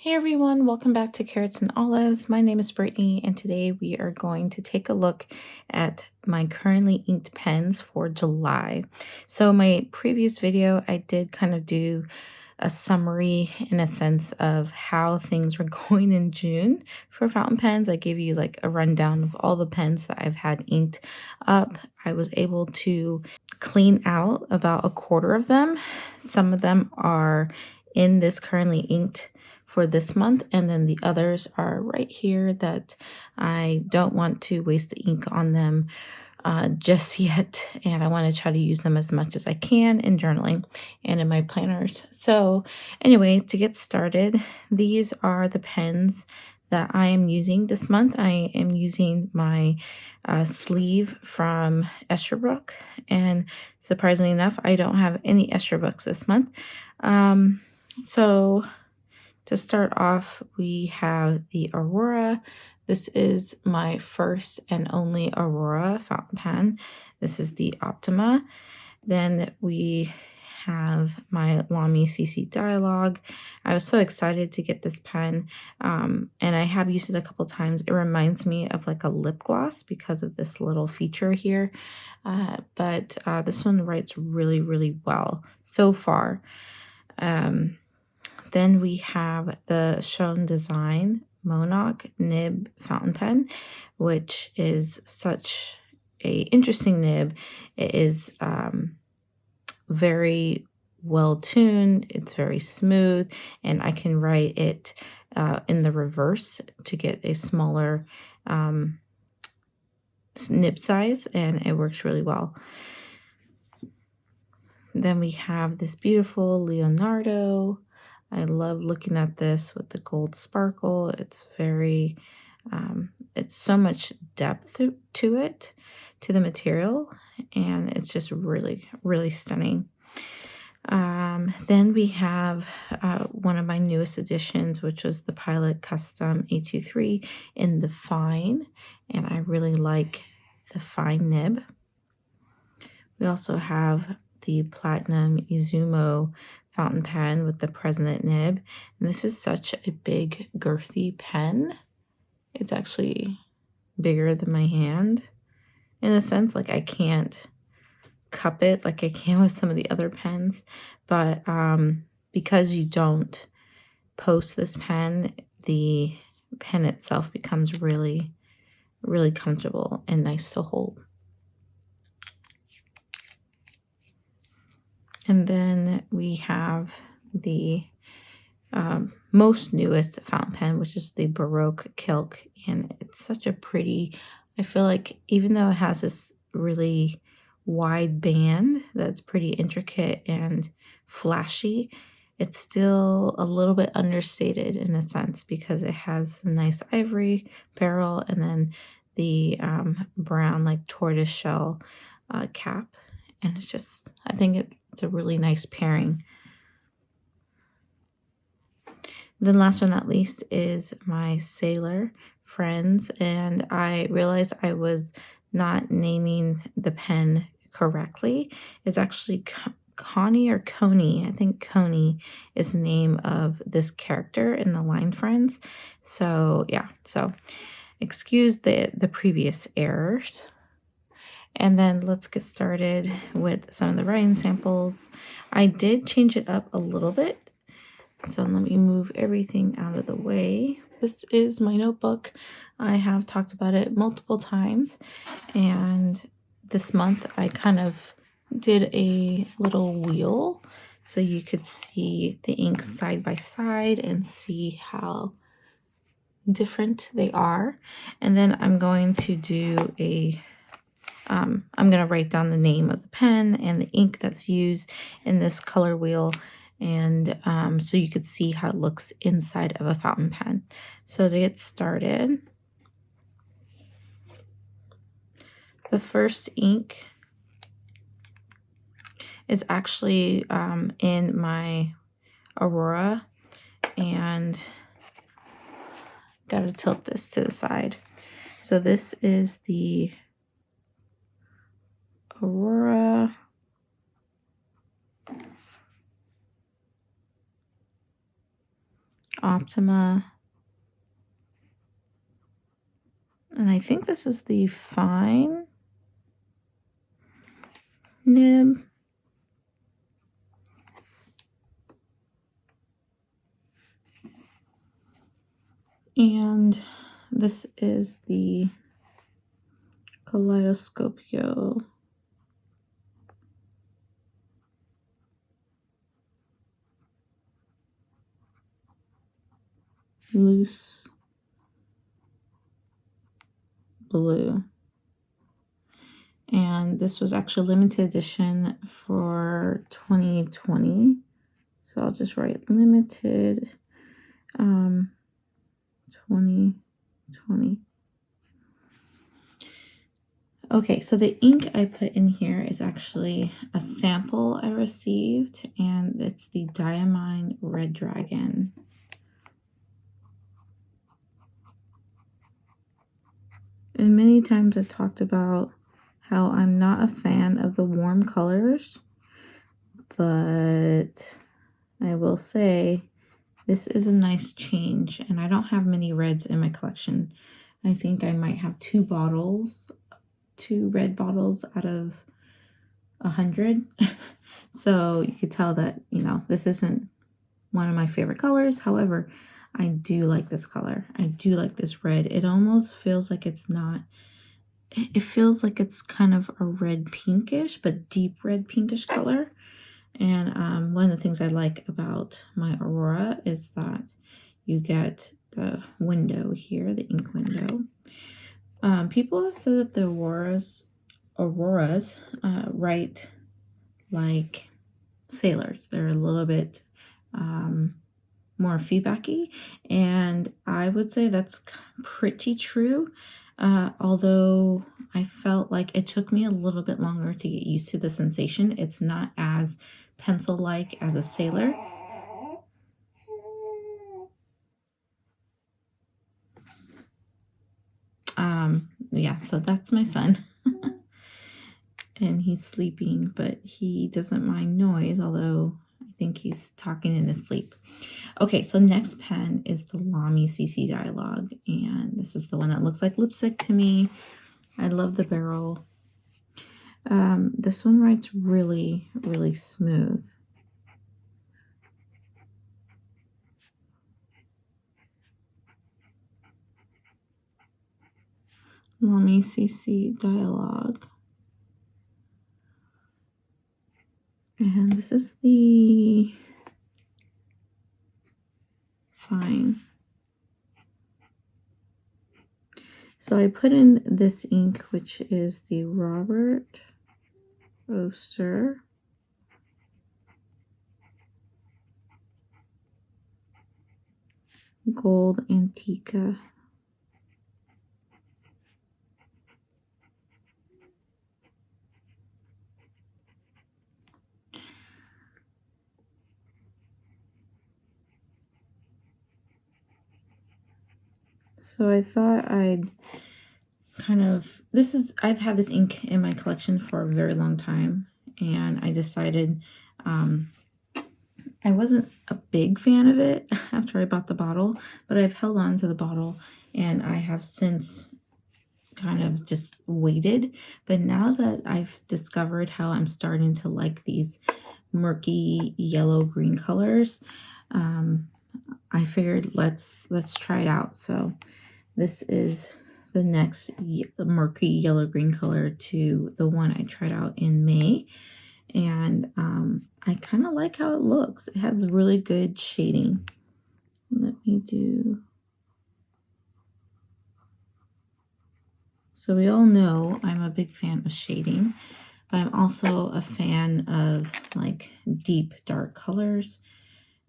Hey everyone, welcome back to Carrots and Olives. My name is Brittany, and today we are going to take a look at my currently inked pens for July. So my previous video, I did kind of do a summary in a sense of how things were going in June for fountain pens. I gave you like a rundown of all the pens that I've had inked up. I was able to clean out about a quarter of them. Some of them are in this currently inked for this month, and then the others are right here that I don't want to waste the ink on them just yet, and I want to try to use them as much as I can in journaling and in my planners. So anyway, to get started, these are the pens that I am using this month. I am using my sleeve from Esterbrook, and surprisingly enough, I don't have any Esterbrook's this month. So to start off, we have the Aurora. This is my first and only Aurora fountain pen. This is the Optima. Then we have my Lamy CC Dialog. I was so excited to get this pen, and I have used it a couple times. It reminds me of like a lip gloss because of this little feature here, but this one writes really, really well so far. Then we have the SchonDSGN Monoc Nib fountain pen, which is such a interesting nib. It is very well tuned, it's very smooth, and I can write it in the reverse to get a smaller nib size, and it works really well. Then we have this beautiful Leonardo. I love looking at this with the gold sparkle. It's very, it's so much depth to it, to the material, and it's just really, really stunning. Then we have one of my newest additions, which was the Pilot Custom 823 in the fine, and I really like the fine nib. We also have the Platinum Izumo fountain pen with the President nib. And this is such a big, girthy pen. It's actually bigger than my hand in a sense. Like I can't cup it like I can with some of the other pens. But because you don't post this pen, the pen itself becomes really, really comfortable and nice to hold. And then we have the most newest fountain pen, which is the Baroque Kilk. And it's such a pretty, I feel like even though it has this really wide band that's pretty intricate and flashy, it's still a little bit understated in a sense because it has a nice ivory barrel and then the brown like tortoise shell cap. And it's just, I think it's a really nice pairing. Then last but not least is my Sailor Friends. And I realized I was not naming the pen correctly. It's actually Cony or Cony. I think Cony is the name of this character in the line Friends. So yeah, so excuse the previous errors. And then let's get started with some of the writing samples. I did change it up a little bit. So let me move everything out of the way. This is my notebook. I have talked about it multiple times. And this month I kind of did a little wheel so you could see the ink side by side and see how different they are. And then I'm going to do a I'm going to write down the name of the pen and the ink that's used in this color wheel, and so you could see how it looks inside of a fountain pen. So to get started, the first ink is actually in my Aurora, and got to tilt this to the side. So this is the Aurora Optima. And I think this is the fine nib. And this is the Caleidoscopio. Luce blue. And this was actually limited edition for 2020. So I'll just write limited 2020. Okay, so the ink I put in here is actually a sample I received, and it's the Diamine Red Dragon. And many times I've talked about how I'm not a fan of the warm colors, but I will say this is a nice change, and I don't have many reds in my collection. I think I might have two red bottles out of 100. So you could tell that, you know, this isn't one of my favorite colors. However, I do like this color. I do like this red. It almost feels like it's not, it feels like it's kind of a red pinkish, but deep red pinkish color. And one of the things I like about my Aurora is that you get the window here, the ink window. People have said that the Auroras write like sailors. They're a little bit more feedbacky, and I would say that's pretty true. Although I felt like it took me a little bit longer to get used to the sensation. It's not as pencil-like as a sailor. Yeah, so that's my son. And he's sleeping, but he doesn't mind noise, although I think he's talking in his sleep. Okay, so next pen is the Lamy CC Dialog, and this is the one that looks like lipstick to me. I love the barrel. This one writes really, really smooth. Lamy CC Dialog. And this is the fine. So I put in this ink, which is the Robert Oster. Gold Antiqua. So I thought I'd kind of, I've had this ink in my collection for a very long time, and I decided I wasn't a big fan of it after I bought the bottle, but I've held on to the bottle, and I have since kind of just waited. But now that I've discovered how I'm starting to like these murky yellow green colors, I figured let's try it out. So this is the next murky yellow green color to the one I tried out in May, and I kind of like how it looks. It has really good shading. Let me do. So we all know I'm a big fan of shading, but I'm also a fan of like deep dark colors.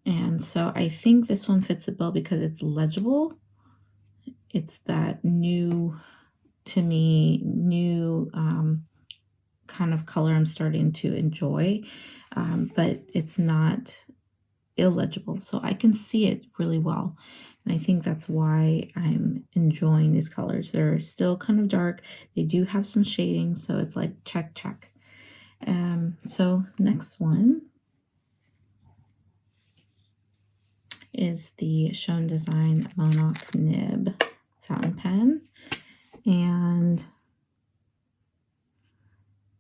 And so I think this one fits the bill because it's legible. It's that new, to me, new kind of color I'm starting to enjoy, but it's not illegible. So I can see it really well. And I think that's why I'm enjoying these colors. They're still kind of dark. They do have some shading, so it's like check, check. So next one is the SchonDSGN Monoc Nib fountain pen. And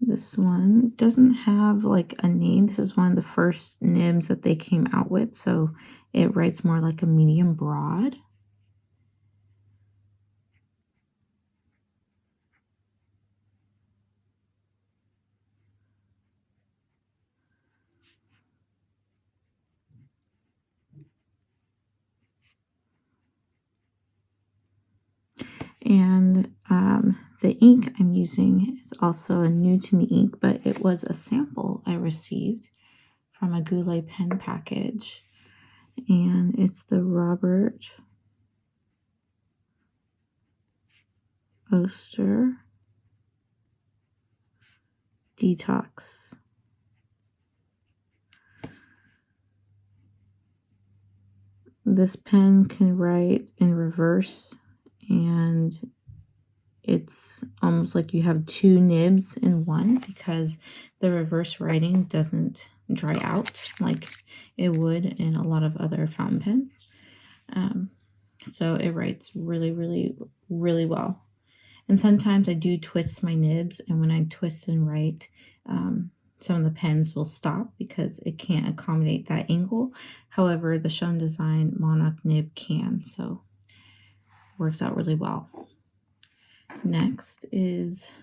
this one doesn't have like a name. This is one of the first nibs that they came out with, so it writes more like a medium broad. And the ink I'm using is also a new to me ink, but it was a sample I received from a Goulet pen package. And it's the Robert Oster Detox. This pen can write in reverse, and it's almost like you have two nibs in one because the reverse writing doesn't dry out like it would in a lot of other fountain pens. So it writes really, really, really well. And sometimes I do twist my nibs, and when I twist and write, some of the pens will stop because it can't accommodate that angle. However, the SchonDSGN Monoc Nib can, so it works out really well. Next is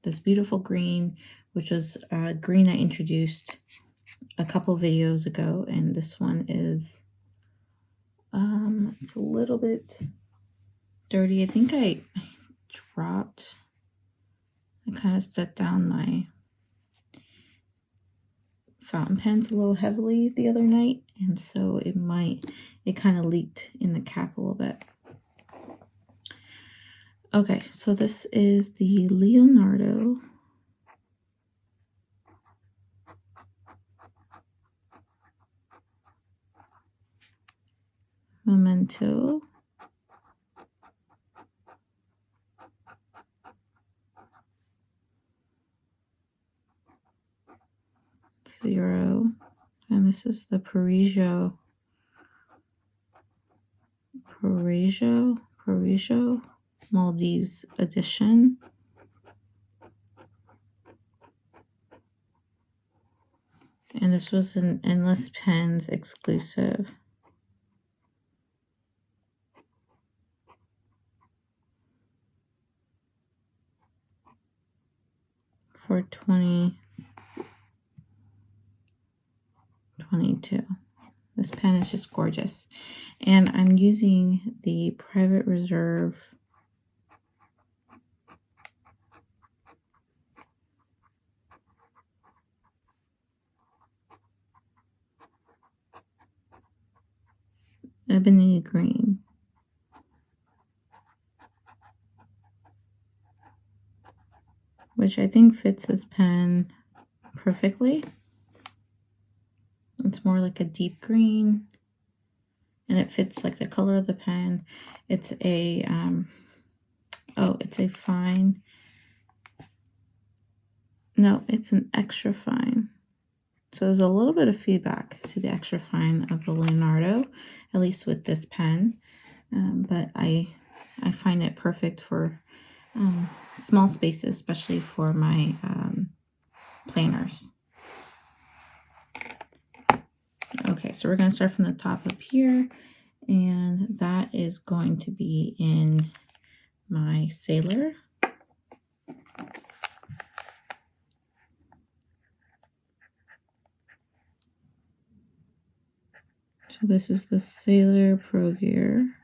this beautiful green, which was green I introduced a couple videos ago, and this one is it's a little bit dirty. I think I kind of set down my fountain pens a little heavily the other night, and so it kind of leaked in the cap a little bit. Okay, so this is the Leonardo Momento Zero, and this is the Paraiso Maldives edition. And this was an Endless Pens exclusive. For 2022. This pen is just gorgeous. And I'm using the Private Reserve Ebony Green. Which I think fits this pen perfectly. It's more like a deep green, and it fits like the color of the pen. It's a it's a fine. No, it's an extra fine. So there's a little bit of feedback to the extra fine of the Leonardo, at least with this pen. But I find it perfect for small spaces, especially for my planners. Okay, so we're going to start from the top up here, and that is going to be in my Sailor. So this is the Sailor Pro Gear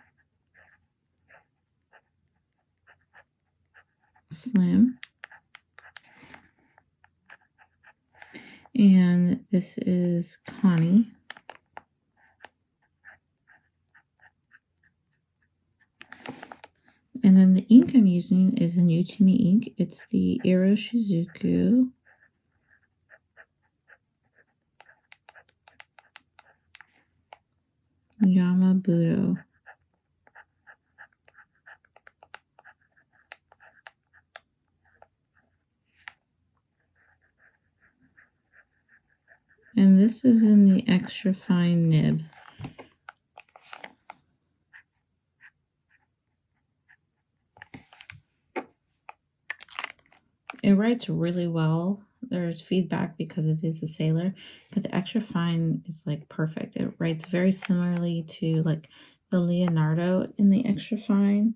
Slim. And this is Cony. And then the ink I'm using is a new to me ink. It's the Iroshizuku Yama-Budo. And this is in the extra fine nib. writes really well. There's feedback because it is a sailor, but the extra fine is like perfect. It writes very similarly to like the Leonardo in the extra fine.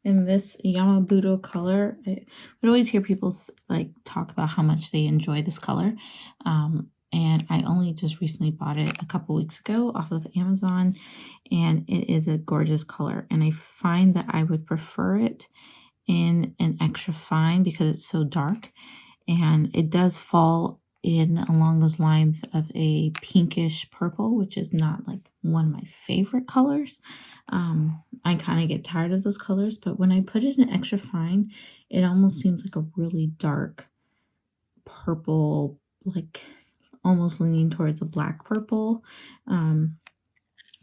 And this Yama-Budo color, I would always hear people like talk about how much they enjoy this color. And I only just recently bought it a couple weeks ago off of Amazon, and it is a gorgeous color. And I find that I would prefer it in an extra fine because it's so dark, and it does fall in along those lines of a pinkish purple, which is not like one of my favorite colors. I kind of get tired of those colors, but when I put it in extra fine, it almost seems like a really dark purple, like almost leaning towards a black purple.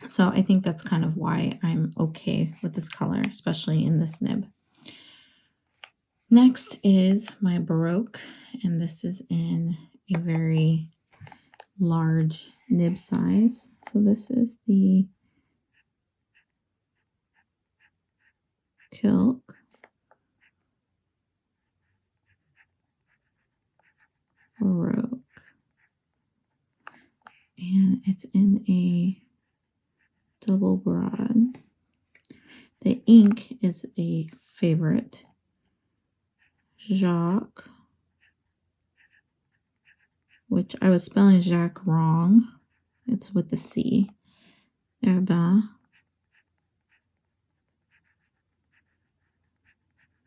So I think that's kind of why I'm okay with this color, especially in this nib. Next is my Baroque, and this is in a very large nib size. So this is the Kilk Baroque, and it's in a double broad. The ink is a favorite, Jacque, which I was spelling Jacque wrong. It's with the C. Herbin.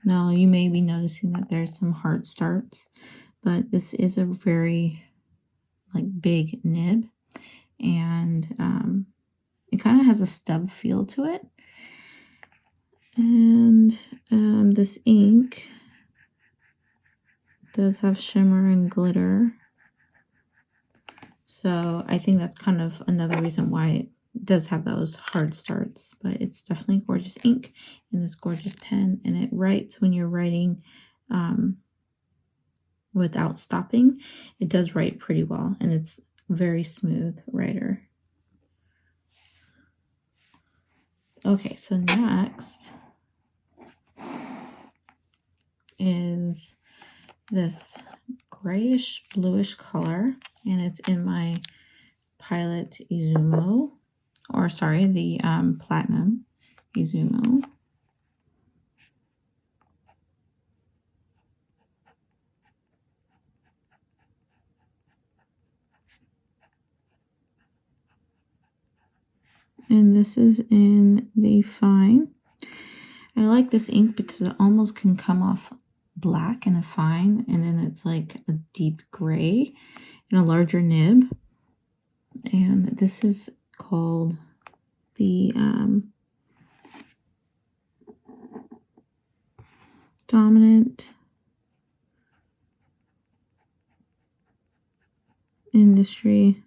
Now you may be noticing that there's some hard starts, but this is a very like big nib, and it kind of has a stub feel to it. And this ink does have shimmer and glitter, so I think that's kind of another reason why it does have those hard starts. But it's definitely gorgeous ink in this gorgeous pen, and it writes when you're writing without stopping. It does write pretty well, and it's very smooth writer. Okay, so next is this grayish bluish color, and it's in my Pilot Izumo, or sorry, the Platinum Izumo. And this is in the fine. I like this ink because it almost can come off black in a fine, and then it's like a deep gray in a larger nib. And this is called the Dominant Industry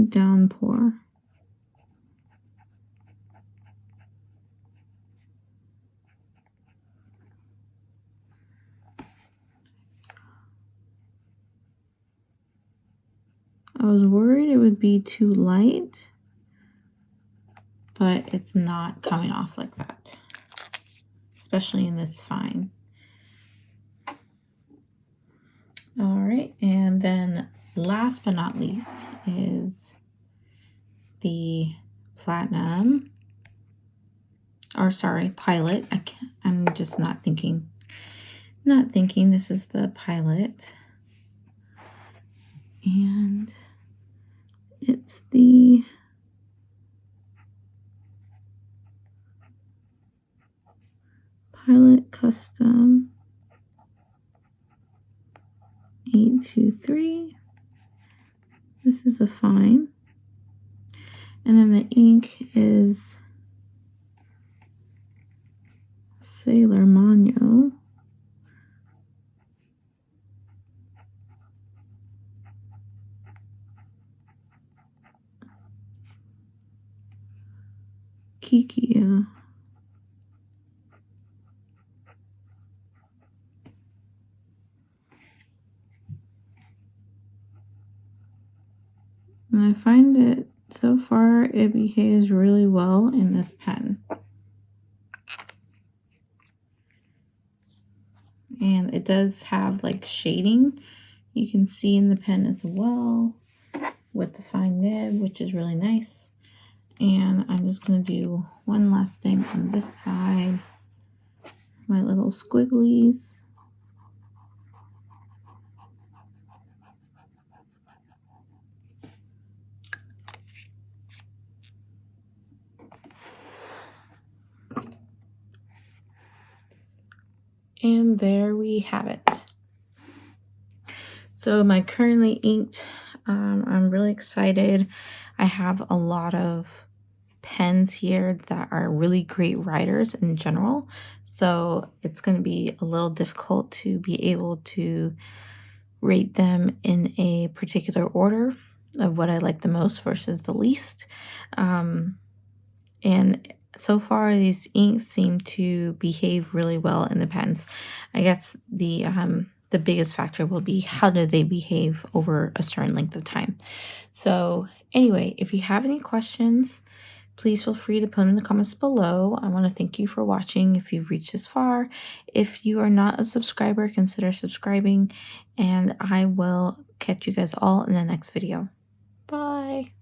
Downpour. I was worried it would be too light, but it's not coming off like that, especially in this fine. All right, and then last but not least is the Platinum, or sorry, Pilot. I'm just not thinking. This is the Pilot, and it's the Pilot Custom 823. This is a fine. And then the ink is Sailor Manyo. Kikyou. And I find it, so far, it behaves really well in this pen. And it does have like shading, you can see in the pen as well, with the fine nib, which is really nice. And I'm just going to do one last thing on this side, my little squigglies. And there we have it. So my currently inked, I'm really excited. I have a lot of pens here that are really great writers in general. So it's going to be a little difficult to be able to rate them in a particular order of what I like the most versus the least. And so far, these inks seem to behave really well in the pens. I guess the biggest factor will be how do they behave over a certain length of time. So anyway, if you have any questions, please feel free to put them in the comments below. I want to thank you for watching if you've reached this far. If you are not a subscriber, consider subscribing, and I will catch you guys all in the next video. Bye.